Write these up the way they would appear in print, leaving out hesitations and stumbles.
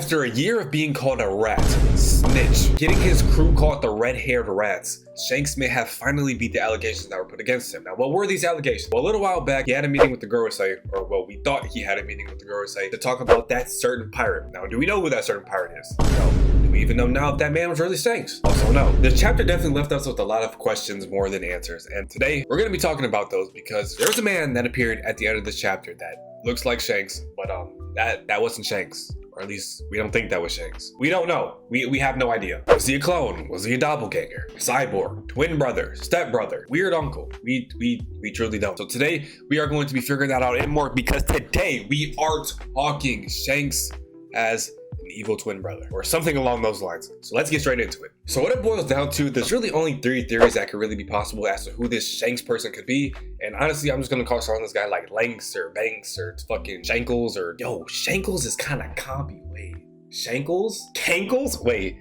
After a year of being called a rat, snitch, getting his crew called the red-haired rats, Shanks may have finally beat the allegations that were put against him. Now, what were these allegations? Well, a little while back, he had a meeting with the Gorosei, or well, we thought he had a meeting with the Gorosei to talk about that certain pirate. Now, do we know who that certain pirate is? No. Do we even know now if that man was really Shanks? Also, no. This chapter definitely left us with a lot of questions more than answers, and today we're going to be talking about those because there's a man that appeared at the end of this chapter that looks like Shanks, but that wasn't Shanks. Or at least we don't think that was Shanks. We don't know. We have no idea. Was he a clone? Was he a doppelganger? Cyborg? Twin brother? Stepbrother? Weird uncle? We truly don't. So today we are going to be figuring that out and more because today we are talking Shanks as an evil twin brother or something along those lines. So let's get straight into it. So what it boils down to, there's really only 3 theories that could really be possible as to who this Shanks person could be. And honestly, I'm just gonna call this guy like Lanks or Banks or fucking Shankles or yo, Shankles is kind of compy. Wait, Shankles? Cankles? Wait,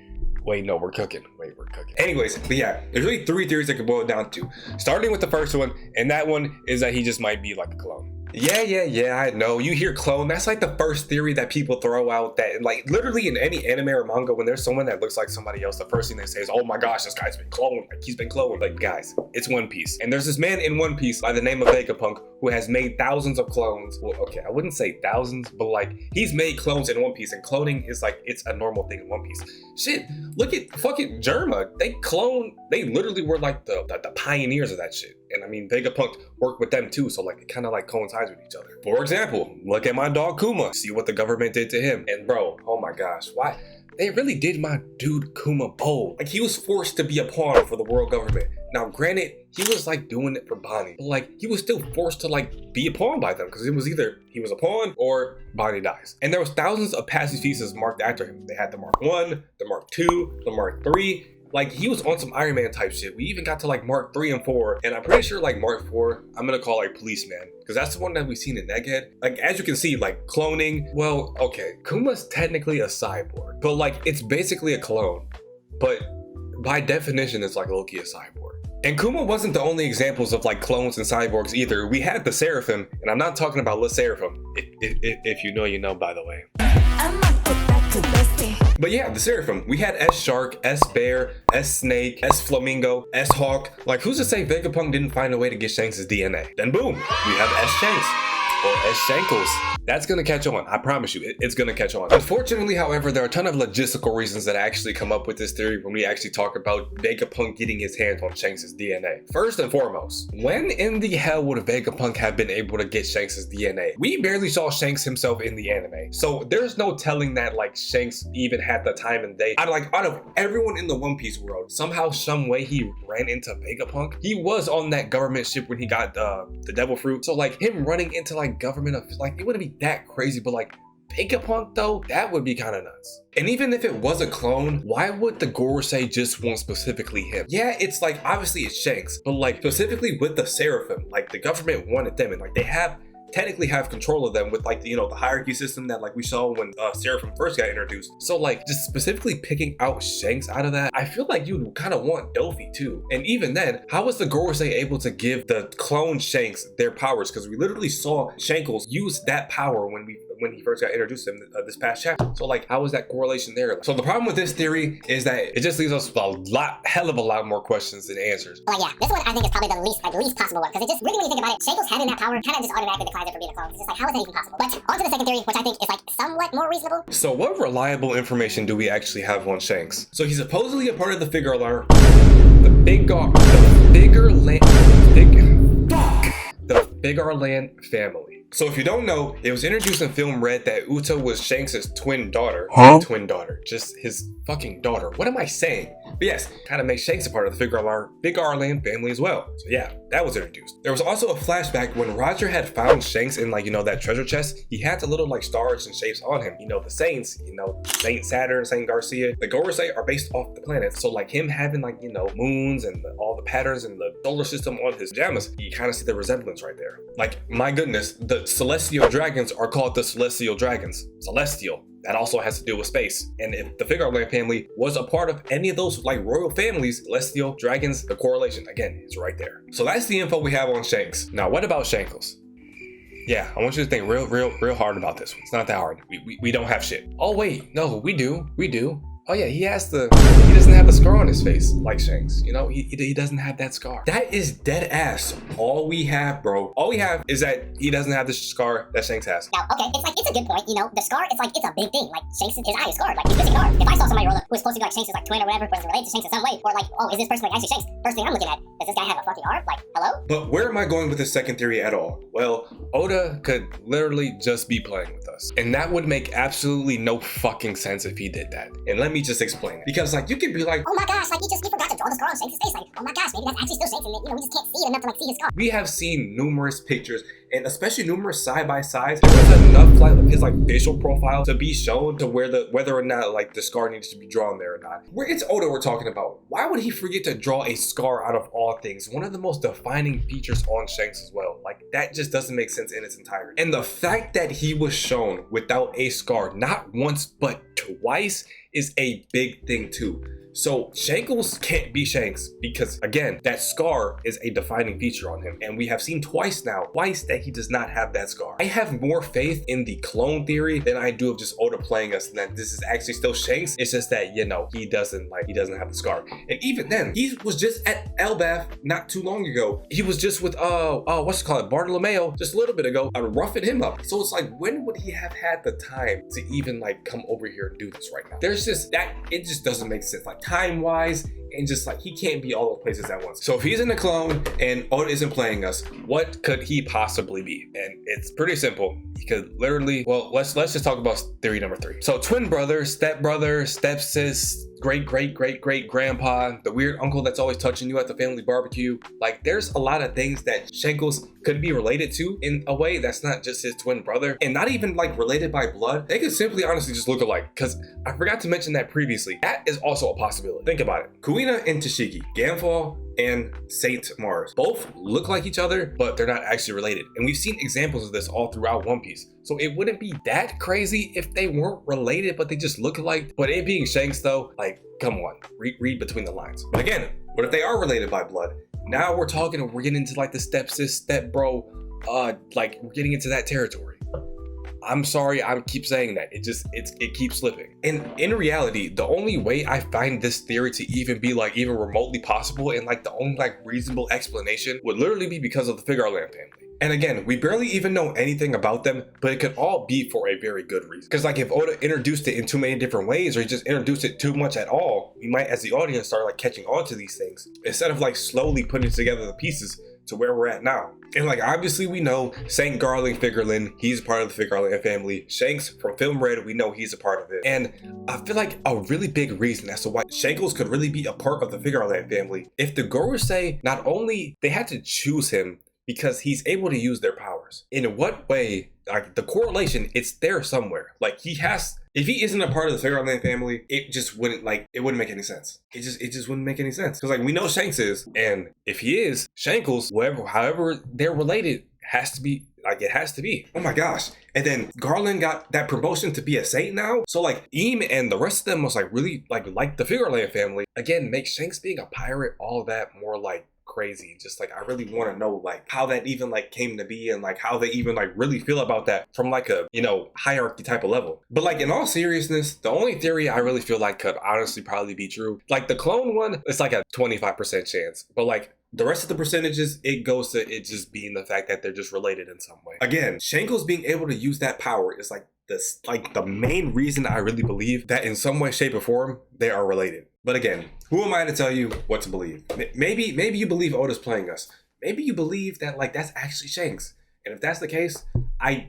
no, we're cooking. We're cooking. Anyways, but yeah, there's really 3 theories that could boil down to. Starting with the first one, and that one is that he just might be like a clone. Yeah, I know. You hear clone, that's like the first theory that people throw out that like literally in any anime or manga, when there's someone that looks like somebody else, the first thing they say is, oh my gosh, this guy's been cloned. Like he's been cloned. Like guys, it's One Piece. And there's this man in One Piece by the name of Vegapunk who has made thousands of clones. Well, okay, I wouldn't say thousands, but like he's made clones in One Piece and cloning is like, it's a normal thing in One Piece. Shit, look at fucking Germa. They literally were like the pioneers of that shit. And I mean, Vegapunk worked with them too, so like it kind of like coincides with each other. For example, look at my dog Kuma. See what the government did to him. And bro, oh my gosh, why? They really did my dude Kuma bold. Like he was forced to be a pawn for the world government. Now granted, he was like doing it for Bonnie, but like he was still forced to like be a pawn by them because it was either he was a pawn or Bonnie dies. And there was thousands of pacifistas marked after him. They had the Mark 1, the Mark 2, the Mark 3. Like he was on some Iron Man type shit. We even got to like Mark 3 and 4, and I'm pretty sure like Mark 4, I'm gonna call like Policeman, because that's the one that we've seen in Egghead. Like as you can see, like cloning, well, okay, Kuma's technically a cyborg, but like it's basically a clone. But by definition, it's like low-key a cyborg. And Kuma wasn't the only examples of like clones and cyborgs either. We had the Seraphim, and I'm not talking about Le Seraphim. If you know, you know, by the way. But yeah, the Seraphim. We had S-Shark, S-Bear, S-Snake, S-Flamingo, S-Hawk. Like, who's to say Vegapunk didn't find a way to get Shanks' DNA? Then boom, we have S-Shanks. Or S-Shankles. That's gonna catch on. I promise you, it's gonna catch on. Unfortunately, however, there are a ton of logistical reasons that actually come up with this theory when we actually talk about Vegapunk getting his hands on Shanks' DNA. First and foremost, when in the hell would Vegapunk have been able to get Shanks' DNA? We barely saw Shanks himself in the anime. So there's no telling that like Shanks even had the time and day. Out of everyone in the One Piece world, somehow, some way he ran into Vegapunk. He was on that government ship when he got the devil fruit. So like him running into like government of like, it wouldn't be that crazy, but like Vegapunk though, that would be kind of nuts. And even if it was a clone, why would the Gorosei just want specifically him? Yeah, it's like obviously it's Shanks, but like specifically with the Seraphim, like the government wanted them, and like they technically have control of them with like the hierarchy system that like we saw when Seraphim first got introduced. So like just specifically picking out Shanks out of that, I feel like you'd kind of want Dofi too. And even then, how was the Gorosei able to give the clone Shanks their powers? Because we literally saw Shankles use that power when he first got introduced to him this past chapter. So like, how was that correlation there? So the problem with this theory is that it just leaves us hell of a lot more questions than answers. Well, yeah, this one I think is probably the least possible one, because it just really, when you think about it, Shankles having that power kind of just automatically declines it for being a clone. It's just like, how is that even possible? But on to the second theory, which I think is like somewhat more reasonable. So what reliable information do we actually have on Shanks? So he's supposedly a part of the Figarland, the Figarland family. So if you don't know, it was introduced in film Red that Uta was Shanks' twin daughter. Twin daughter, just his fucking daughter. What am I saying? But yes, kind of makes Shanks a part of the Figarland family as well. So yeah, that was introduced. There was also a flashback when Roger had found Shanks in like, that treasure chest. He had the little like stars and shapes on him. The Saints, Saint Saturn, Saint Garcia. The Gorosei are based off the planet. So like him having like, moons and all the patterns and the solar system on his pajamas, you kind of see the resemblance right there. Like, my goodness, the celestial dragons are called the celestial dragons. Celestial. That also has to do with space. And if the Figarland family was a part of any of those like royal families, celestial dragons, the correlation, again, is right there. So that's the info we have on Shanks. Now, what about Shankles? Yeah, I want you to think real hard about this one. It's not that hard. We don't have shit. Oh wait, no, we do. Oh yeah, he doesn't have the scar on his face like Shanks. You know, he doesn't have that scar. That is dead ass. All we have, bro. All we have is that he doesn't have the scar that Shanks has. Now, okay, it's a good point. You know, the scar, it's a big thing. Like Shanks, his eye is scarred. Like he's missing a scar. If I saw somebody who was supposed to be like Shanks' like twin or whatever, was related to Shanks in some way, or like, oh, is this person like actually Shanks? First thing I'm looking at, does this guy have a fucking arm? Like, hello? But where am I going with this second theory at all? Well, Oda could literally just be playing with us, and that would make absolutely no fucking sense if he did that. And let me just explain it. Because like you could be like, oh my gosh, like he forgot to draw the scar on Shanks' face. Like, oh my gosh, maybe that's actually still Shanks, and you know, we just can't see it enough to like see his scar. We have seen numerous pictures, and especially numerous side by sides. There was enough like of his like facial profile to be shown to whether or not like the scar needs to be drawn there or not. Where it's Oda we're talking about. Why would he forget to draw a scar out of all things? One of the most defining features on Shanks as well. Like that just doesn't make sense in its entirety. And the fact that he was shown without a scar not once but twice is a big thing too. So Shankles can't be Shanks because again, that scar is a defining feature on him. And we have seen twice that he does not have that scar. I have more faith in the clone theory than I do of just Oda playing us and that this is actually still Shanks. It's just that, you know, he doesn't have the scar. And even then, he was just at Elbaf not too long ago. He was just with Bartolomeo just a little bit ago, roughing him up. So it's like, when would he have had the time to even like come over here and do this right now? There's just that, it just doesn't make sense. Like time-wise, and just like he can't be all those places at once. So if he's in the clone and Oda isn't playing us, what could he possibly be? And it's pretty simple. He could literally, well, let's just talk about theory number 3. So twin brother, stepbrother, stepsis, great grandpa, the weird uncle that's always touching you at the family barbecue. Like there's a lot of things that Shankles could be related to in a way that's not just his twin brother, and not even like related by blood. They could simply honestly just look alike, because I forgot to mention that previously. That is also a possibility. Think about it. Kuina and Tashigi, Ganfall and Saint Mars both look like each other, but they're not actually related. And we've seen examples of this all throughout One Piece. So it wouldn't be that crazy if they weren't related, but they just look alike. But it being Shanks though, like, come on, read between the lines. But again, what if they are related by blood? Now we're getting into like the stepsis, stepbro, like we're getting into that territory. I'm sorry, I keep saying that. It keeps slipping. And in reality, the only way I find this theory to even be like even remotely possible, and like the only like reasonable explanation, would literally be because of the Figarland family. And again, we barely even know anything about them, but it could all be for a very good reason. Because like if Oda introduced it in too many different ways, or he just introduced it too much at all, we might as the audience start like catching on to these things, instead of like slowly putting together the pieces to where we're at now. And like obviously we know Saint Garling Figarland, he's a part of the Figarland family. Shanks from Film Red, we know he's a part of it. And I feel like a really big reason as to why Shankles could really be a part of the Figarland family, if the Gorosei, not only they had to choose him because he's able to use their powers. In what way? Like the correlation, it's there somewhere. Like he has, if he isn't a part of the Figarland family, it just wouldn't make any sense. It just wouldn't make any sense. Because like we know Shanks is, and if he is, Shankles, however they're related, has to be, like it has to be. Oh my gosh. And then Garland got that promotion to be a saint now. So like Eam and the rest of them was like really like the Figarland family. Again, makes Shanks being a pirate all that more like crazy. Just like I really want to know like how that even like came to be, and like how they even like really feel about that from like a, you know, hierarchy type of level. But like in all seriousness, the only theory I really feel like could honestly probably be true, like the clone one, it's like a 25% chance, but like the rest of the percentages, it goes to it just being the fact that they're just related in some way. Again, Shankles being able to use that power is like this, like the main reason I really believe that in some way, shape, or form they are related. But again, who am I to tell you what to believe? Maybe you believe Oda's playing us. Maybe you believe that like that's actually Shanks. And if that's the case, I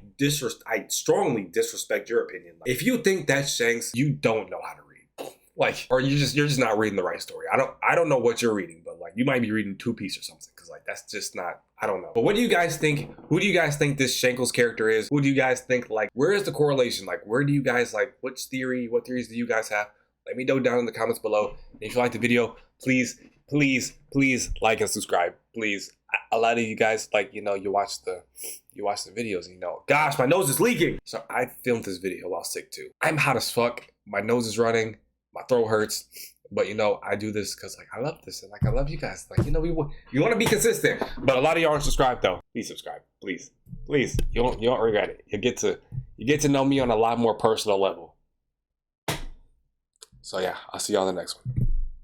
strongly disrespect your opinion. Like, if you think that's Shanks, you don't know how to read. Like, or you're just not reading the right story. I don't know what you're reading, but like you might be reading Two Piece or something, because like that's just not, I don't know. But what do you guys think? Who do you guys think this Shankles character is? Who do you guys think, like, where is the correlation? Like, where do you guys, like, what theories do you guys have? Let me know down in the comments below. And if you like the video, please like and subscribe. Please. A lot of you guys, like, you know, you watch the videos and you know, gosh, my nose is leaking. So I filmed this video while sick too. I'm hot as fuck. My nose is running. My throat hurts. But you know, I do this because like I love this, and like I love you guys. Like, you know, you want to be consistent. But a lot of y'all aren't subscribed though. Please subscribe. Please. Please, you don't regret it. You get to know me on a lot more personal level. So yeah, I'll see y'all in the next one.